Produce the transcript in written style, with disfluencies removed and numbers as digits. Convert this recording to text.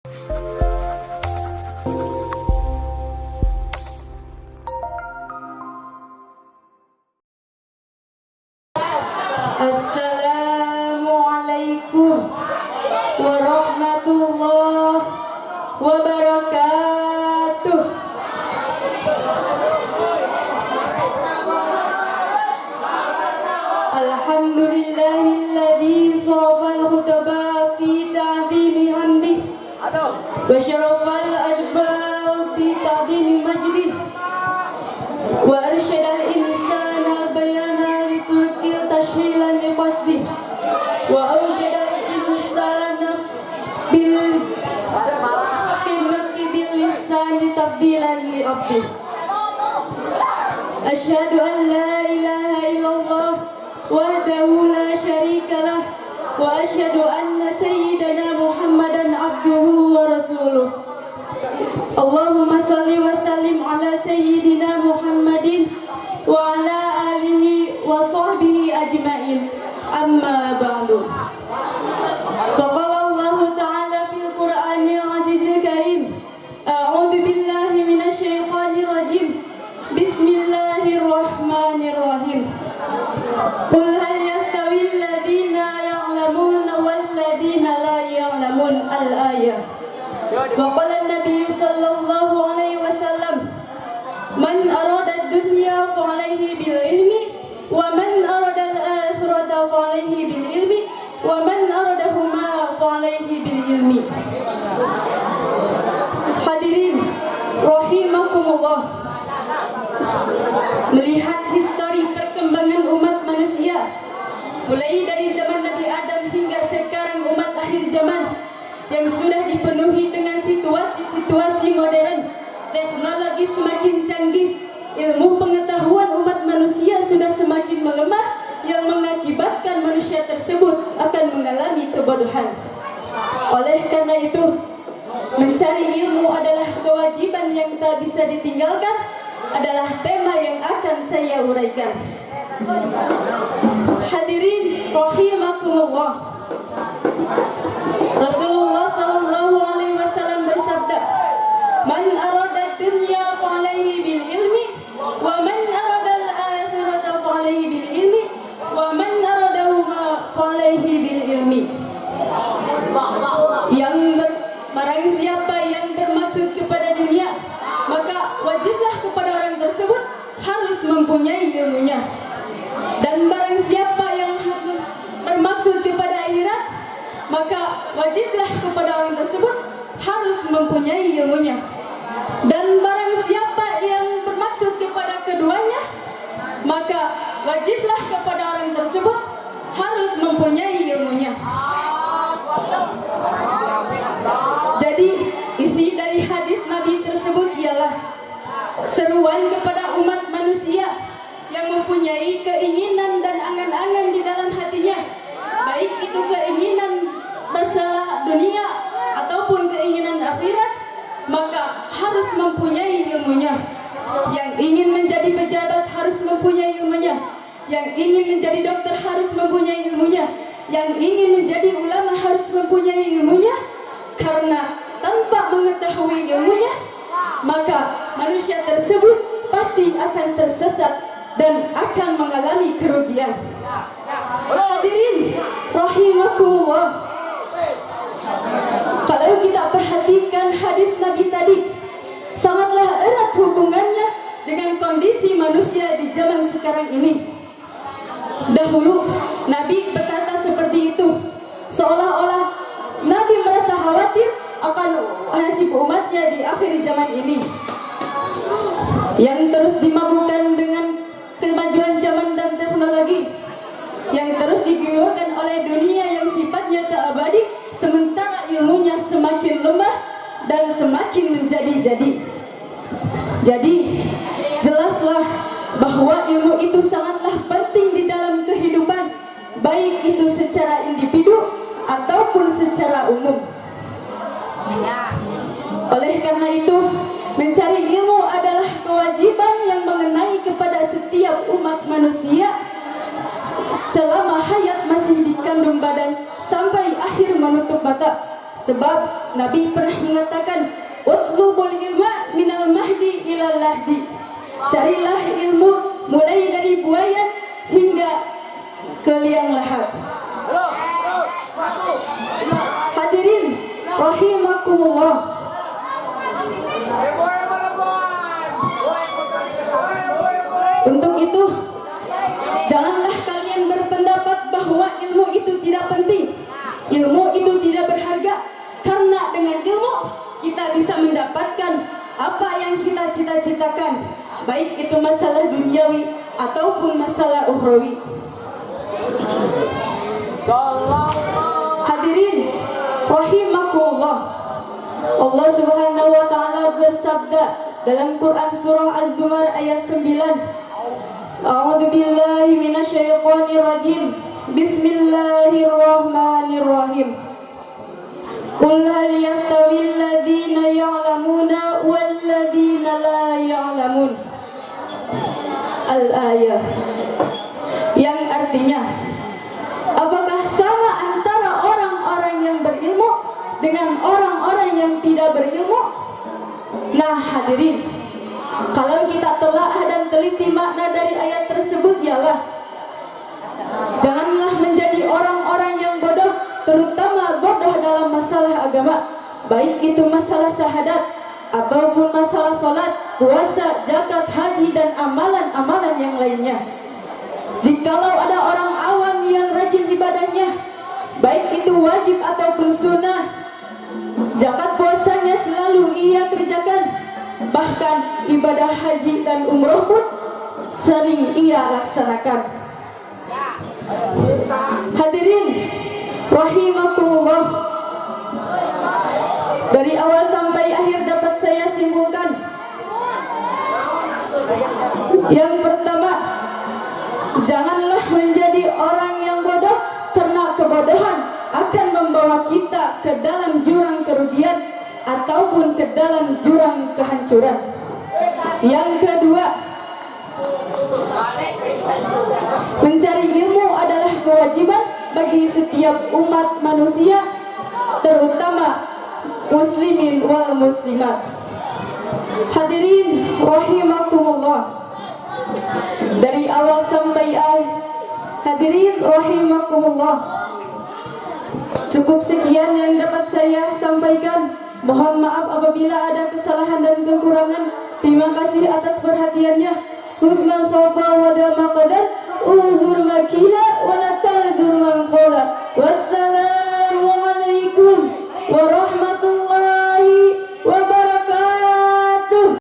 Assalamualaikum warahmatullahi wabarakatuh. Alhamdulillahilladzi sharafal khutaba fi ta'zimi hamdi wa syarafal adbar fi ta'zimi majdi wa arsyadal insana bayana liturkil tashhilan liqasdi wa awjadal insana bil khidmati bil lisani tabdilan li abdi. Asyhadu an la ilaha illallah wahdahu la syarika lah wa asyhadu anna sayyidana Muhammadan abduhu wa rasuluh. Allahumma salli wa sallim ala sayyidina Muhammadin wa ala alihi wa sahbihi ajma'in. Amma ba'du. Faqala Allah ta'ala fil Qur'anil Azizil Karim, a'udzu billahi minasy syaithanir rajim. Bismillahirrahmanirrahim. Qul hal yastawil ladzina ya'lamuna wal ladzina la ya'lamun. Al-ayah. Wa qala an-nabiy sallallahu alaihi wasallam, man arada ad-dunya fa alaihi bil ilmi wa man arada al-akhirata fa alaihi bil ilmi wa man aradahuma fa alaihi bil ilmi. Hadirin rahimakumullah, melihat histori perkembangan umat manusia mulai dari zaman Nabi Adam hingga sekarang umat akhir zaman yang sudah dipenuhi dengan situasi-situasi modern, teknologi semakin canggih, ilmu pengetahuan umat manusia sudah semakin melemah yang mengakibatkan manusia tersebut akan mengalami kebodohan. Oleh karena itu, mencari ilmu adalah kewajiban yang tak bisa ditinggalkan, adalah tema yang akan saya uraikan. Hadirin rahimakumullah, Rasulullah sallallahu alaihi wasallam bersabda, man arada dunya fa alaihi bil ilmi wa man arada al akhirata fa alaihi bil ilmi wa man aradahuma fa alaihi bil ilmi. Barang siapa yang bermaksud kepada dunia, maka wajiblah kepada orang tersebut harus mempunyai ilmunya. Dan barang siapa yang bermaksud kepada akhirat, maka wajiblah kepada orang tersebut harus mempunyai ilmunya. Dan barang siapa yang bermaksud kepada keduanya, maka wajiblah kepada orang tersebut harus mempunyai ilmunya. Jadi isi dari hadis Nabi tersebut ialah seruan kepada umat manusia yang mempunyai keinginan dan angan-angan di dalam hatinya, baik itu keinginan masalah dunia ataupun keinginan akhirat, maka harus mempunyai ilmunya. Yang ingin menjadi pejabat harus mempunyai ilmunya, yang ingin menjadi dokter harus mempunyai ilmunya, yang ingin menjadi ulama harus mempunyai ilmunya. Karena tanpa mengetahui ilmunya, maka manusia tersebut pasti akan tersesat dan akan mengalami kerugian. Hadirin rahimakumullah, kalau kita perhatikan hadis Nabi tadi, sangatlah erat hubungannya dengan kondisi manusia di zaman sekarang ini. Dahulu Nabi berkata seperti itu, seolah-olah Nabi merasa khawatir akan nasib umatnya di akhir zaman ini, yang terus dimabukkan dengan kemajuan zaman dan teknologi, yang terus diguyurkan oleh dunia yang sifatnya tak abadi, sementara ilmunya semakin lemah dan semakin menjadi-jadi. Jadi jelaslah bahwa ilmu itu sangatlah penting di dalam kehidupan, baik itu secara individu ataupun secara umum. Oleh karena itu, mencari ilmu adalah kewajiban yang mengenai kepada setiap umat manusia selama hayat masih dikandung badan sampai akhir menutup mata, Sebab Nabi pernah mengatakan, "Utlubul ilma minal mahdi ilal lahdi." Carilah ilmu mulai dari buayan hingga ke liang lahat. Hadirin rahimakumullah. Untuk itu, janganlah kalian berpendapat bahwa ilmu itu tidak penting, ilmu itu tidak berharga, karena dengan ilmu kita bisa mendapatkan apa yang kita cita-citakan, baik itu masalah duniawi ataupun masalah ukhrawi. Hadirin rahimakumullah, Allah Subhanahu wa taala bersabda dalam Quran surah Az-Zumar ayat 9, A'udzu billahi minasyaitonir rajim. Bismillahirrahmanirrahim. Qul hal yastawil ladzina ya'lamuna wal ladzina la ya'lamun. Al-ayah. Yang artinya, apakah sama antara orang-orang yang berilmu dengan orang-orang yang tidak berilmu? Nah, hadirin, kalau kita telaah dan teliti makna dari ayat tersebut ialah, janganlah menjadi orang-orang yang bodoh, terutama bodoh dalam masalah agama, baik itu masalah syahadat ataupun masalah salat, puasa, zakat, haji dan amalan-amalan yang lainnya. Jikalau ada orang awam yang rajin ibadahnya, baik itu wajib ataupun sunnah, zakat puasanya selalu ia kerjakan, bahkan ibadah haji dan umroh pun sering ia laksanakan. Hadirin rahimakumullah, dari awal sampai akhir dapat saya simpulkan, yang pertama, janganlah menjadi orang yang bodoh, karena kebodohan akan membawa kita ke dalam jurang kerugian ataupun ke dalam jurang kehancuran. Yang kedua, mencari ilmu adalah kewajiban bagi setiap umat manusia, terutama muslimin wal muslimat. Hadirin rahimakumullah, dari awal sampai akhir, hadirin rahimakumullah, cukup sekian yang dapat saya sampaikan. Mohon maaf apabila ada kesalahan dan kekurangan. Terima kasih atas perhatiannya. Hukma safa wa dama qadar, uzur makila wa natal man qala.